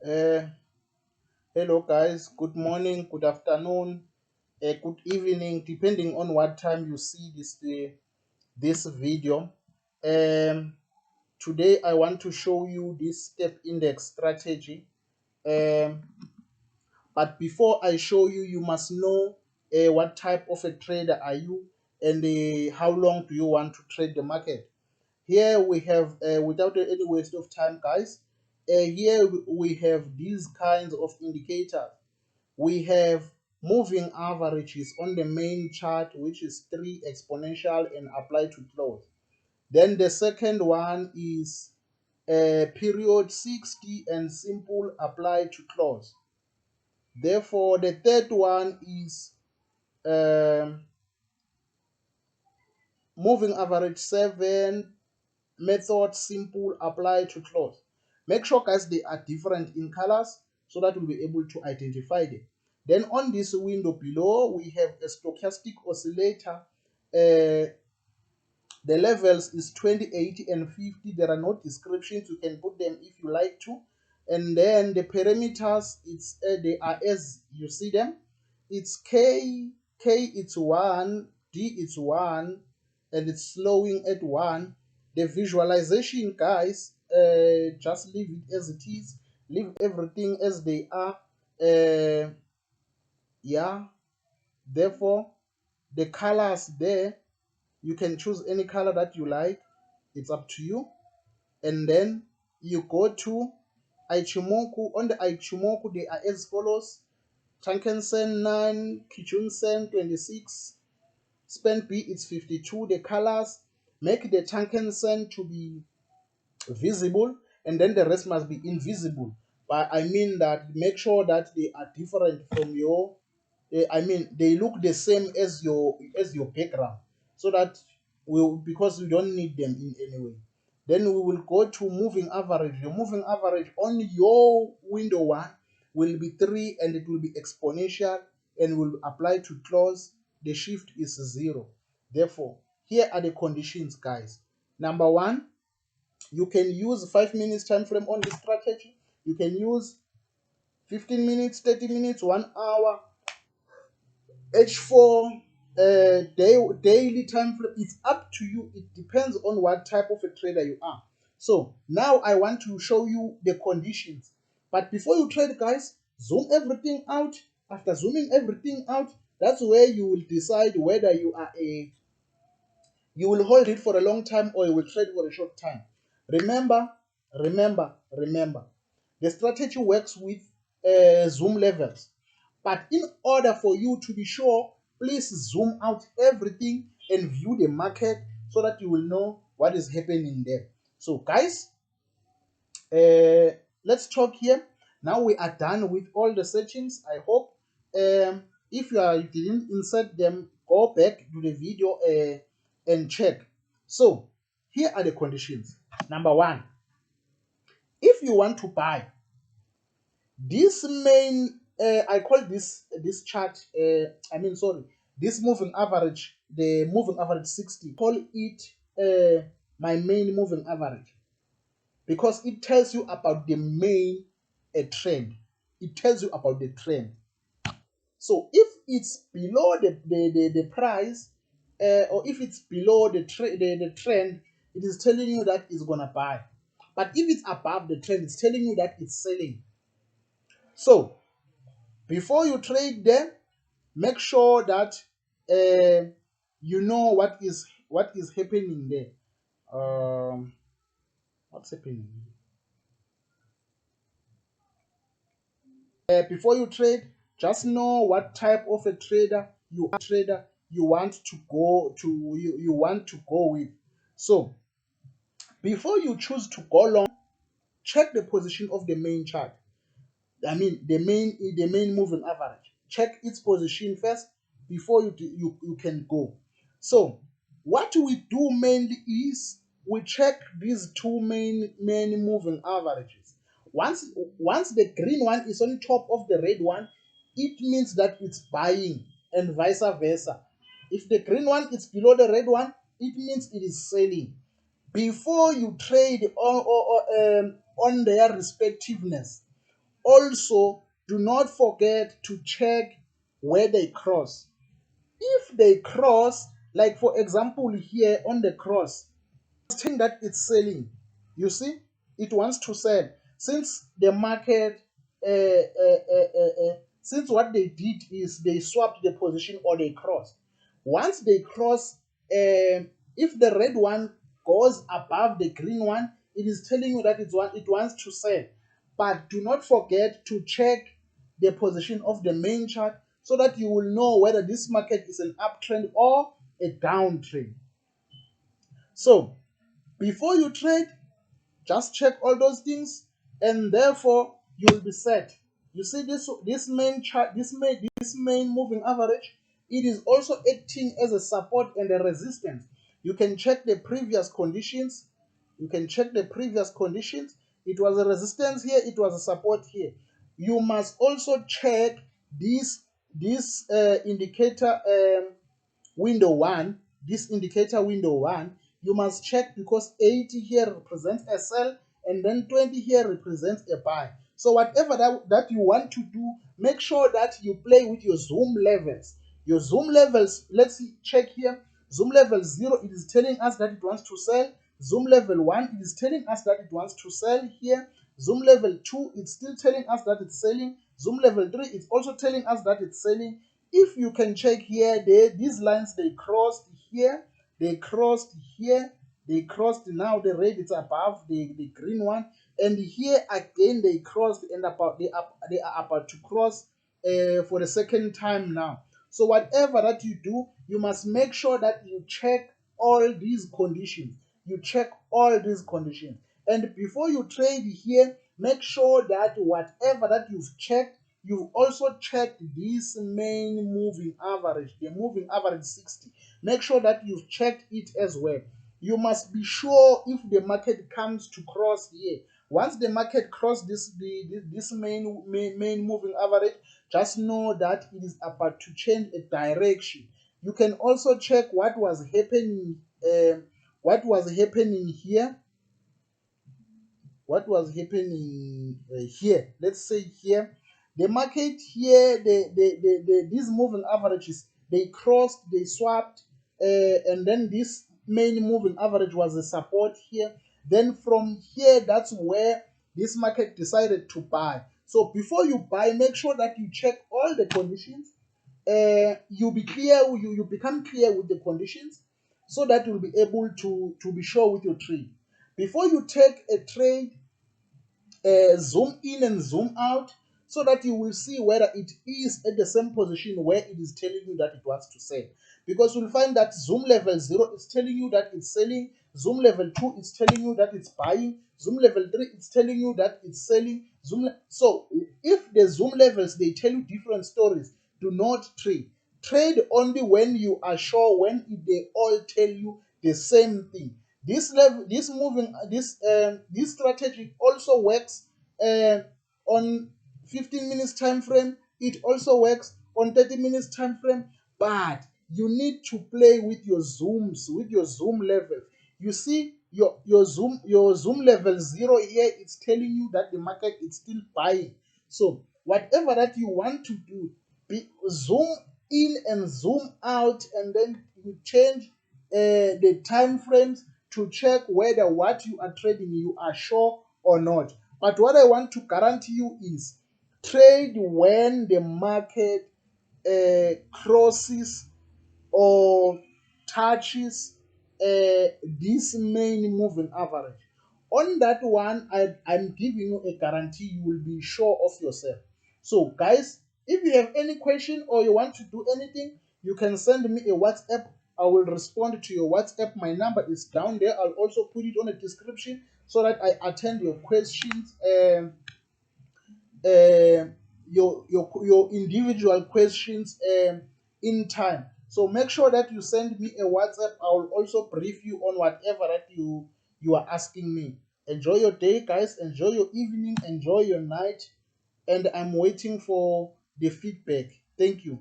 Uh, Hello, guys. Good morning, good afternoon, good evening, depending on what time you see this video. Um, Today, I want to show you this step index strategy. Um, but before I show you, you must know what type of a trader are you and how long do you want to trade the market. Here we have, without any waste of time, guys, here we have these kinds of indicators. We have moving averages on the main chart, which is 3 exponential and apply to close. Then the second one is period 60 and simple apply to close. Therefore, the third one is um, moving average 7 method simple apply to close. Make sure, guys, they are different in colors so that we'll be able to identify them. Then on this window below, we have a stochastic oscillator. The levels is 20, 80, and 50. There are no descriptions. You can put them if you like to. And then the parameters, it's they are as you see them. It's K it's 1, D it's 1, and it's slowing at 1. The visualization, guys, just leave it as it is. Leave everything as they are. Yeah. Therefore, the colors there, you can choose any color that you like. It's up to you. And then you go to Ichimoku. On the Ichimoku, they are as follows: Tankensen 9, Kijun-sen 26, Span B it's 52. The colors, make the Tankensen to be visible, and then the rest must be invisible. But I mean that make sure that they are different from your I mean they look the same as your background, so that because we don't need them in any way. Then we will go to moving average. Your moving average on your window one will be 3 and it will be exponential and will apply to close. The shift is 0. Therefore, here are the conditions, guys. Number one, you can use 5 minutes time frame on this strategy. You can use 15 minutes, 30 minutes, 1 hour, H4, daily time frame. It's up to you. It depends on what type of a trader you are. So now I want to show you the conditions. But before you trade, guys, zoom everything out. After zooming everything out, that's where you will decide whether you will hold it for a long time or you will trade for a short time. Remember, remember. The strategy works with zoom levels. But in order for you to be sure, please zoom out everything and view the market so that you will know what is happening there. So, guys, let's talk here. Now we are done with all the settings. I hope if you didn't insert them, go back to the video and check. So here are the conditions. Number one, if you want to buy this main, I call this chart. This moving average, the moving average 60. Call it my main moving average, because it tells you about the main trend. It tells you about the trend. So if it's below the price, or if it's below the trend, it is telling you that it's gonna buy. But if it's above the trend, it's telling you that it's selling. So before you trade them, make sure that you know what is happening there. What's happening? Before you trade, just know what type of a trader you want to go to you want to go with. So before you choose to go long, check the position of the main chart. I mean the main moving average. Check its position first before you can go. So what we do mainly is we check these two main moving averages. Once the green one is on top of the red one, it means that it's buying, and vice versa. If the green one is below the red one, it means it is selling. Before you trade on their respectiveness, Also, do not forget to check where they cross. If they cross, like for example here on the cross, thing that it's selling, you see, it wants to sell. Since the market, since what they did is they swapped the position or they crossed. Once they cross, if the red one goes above the green one, it is telling you that it wants to sell. But do not forget to check the position of the main chart so that you will know whether this market is an uptrend or a downtrend. So before you trade, just check all those things, and therefore you will be set. You see this main chart, this main moving average, it is also acting as a support and a resistance. You can check the previous conditions. You can check the previous conditions. It was a resistance here, it was a support here. You must also check this indicator window 1, this indicator window 1, you must check because 80 here represents a sell and then 20 here represents a buy. So whatever that you want to do, make sure that you play with your zoom levels. Your zoom levels, let's see, check here. Zoom level 0, it is telling us that it wants to sell. Zoom level 1, it is telling us that it wants to sell here. Zoom level 2, it's still telling us that it's selling. Zoom level 3, it's also telling us that it's selling. If you can check here, these lines, they crossed here, they crossed here, they crossed. Now the red is above the green one, and here again they crossed, and they are about to cross for the second time now. So whatever that you do, you must make sure that you check all these conditions. You check all these conditions, and before you trade here, make sure that whatever that you've checked, you also check this main moving average, the moving average 60. Make sure that you've checked it as well. You must be sure if the market comes to cross here. Once the market crosses this main moving average, just know that it is about to change a direction. You can also check what was happening. Here. What was happening here? Let's say here, the market here, these moving averages, they crossed, they swapped, and then this main moving average was a support here. Then from here, that's where this market decided to buy. So before you buy, make sure that you check all the conditions. You become clear with the conditions so that you'll be able to be sure with your trade. Before you take a trade, zoom in and zoom out so that you will see whether it is at the same position where it is telling you that it wants to sell. Because you'll find that zoom level 0 is telling you that it's selling, zoom level 2 is telling you that it's buying, zoom level 3 is telling you that it's selling. So if the zoom levels, they tell you different stories, do not trade. Trade only when you are sure, when they all tell you the same thing. This level, this strategy also works on 15 minutes time frame. It also works on 30 minutes time frame, but you need to play with your zooms, with your zoom level. You see your zoom level 0 here, it's telling you that the market is still buying. So whatever that you want to do, zoom in and zoom out, and then you change the time frames to check whether what you are trading you are sure or not. But what I want to guarantee you is trade when the market crosses or touches this main moving average. On that one, I'm giving you a guarantee you will be sure of yourself. So guys, if you have any question or you want to do anything, you can send me a WhatsApp. I will respond to your WhatsApp. My number is down there. I'll also put it on the description so that I attend your questions, your individual questions in time. So make sure that you send me a WhatsApp. I will also brief you on whatever that you are asking me. Enjoy your day, guys. Enjoy your evening. Enjoy your night. And I'm waiting for the feedback. Thank you.